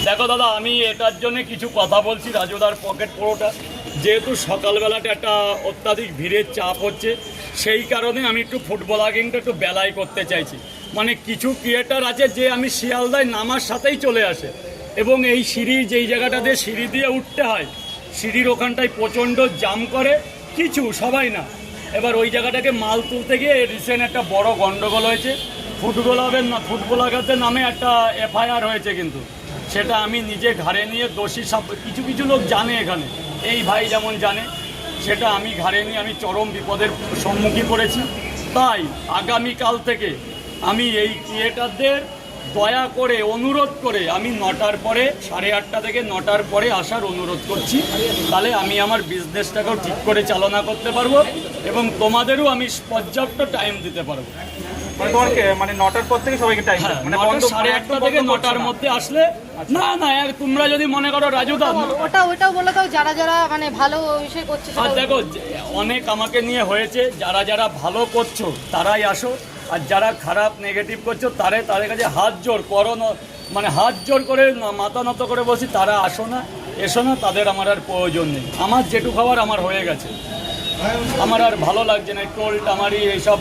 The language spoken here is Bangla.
দেখো দাদা, আমি এটার জন্য কিছু কথা বলছি। রাজুদার পকেট পরোটা যেহেতু সকালবেলাটা একটা অত্যাধিক ভিড়ের চাপ হচ্ছে, সেই কারণে আমি একটু ফুটবলারিংটা একটু বেলায় করতে চাইছি। মানে কিছু ক্রিয়েটার আছে যে আমি শিয়ালদায় নামার সাথেই চলে আসে, এবং এই সিঁড়ি যেই জায়গাটা দিয়ে সিঁড়ি দিয়ে উঠতে হয়, সিঁড়ির ওখানটায় প্রচণ্ড জাম করে, কিছু সবাই না। এবার ওই জায়গাটাকে মাল তুলতে গিয়ে রিসেন্ট একটা বড় গন্ডগোল হয়েছে। ফুটবলারদের নামে একটা এফআইআর হয়েছে, কিন্তু সেটা আমি নিজে ঘাড়ে নিয়ে দোষী সব কিছু কিছু লোক জানে, এখানে এই ভাই যেমন জানে, সেটা আমি ঘাড়ে নিয়ে আমি চরম বিপদের সম্মুখীন করেছি। তাই আগামীকাল থেকে আমি এই ক্রিয়েটারদের দয়া করে অনুরোধ করে আমি 9টার পরে, 8:30 থেকে 9টার পরে আসার অনুরোধ করছি। তাহলে আমি আমার বিজনেসটাকেও ঠিক করে চালনা করতে পারবো এবং তোমাদেরও আমি পর্যাপ্ত টাইম দিতে পারবো। মানে 9টার পর থেকে সবাইকে টাইম, মানে 8:30 থেকে 9টার মধ্যে আসলে না না, তোমরা যদি মনে করো রাজুদা, ওটাও বলে দাও যারা যারা মানে ভালো বিষয় করছে। আর দেখো, অনেক আমাকে নিয়ে হয়েছে, যারা যারা ভালো করছো তারাই আসো, আর যারা খারাপ নেগেটিভ করছো তাদের কাছে হাত জোর করো, মানে হাত জোর করে মাথা নত করে বলছি, তারা আসো না, এসো না, তাদের আমার আর প্রয়োজন নেই। আমার যেটুকু খাবার আমার হয়ে গেছে, আমার আর ভালো লাগছে না টোল টামারি এইসব।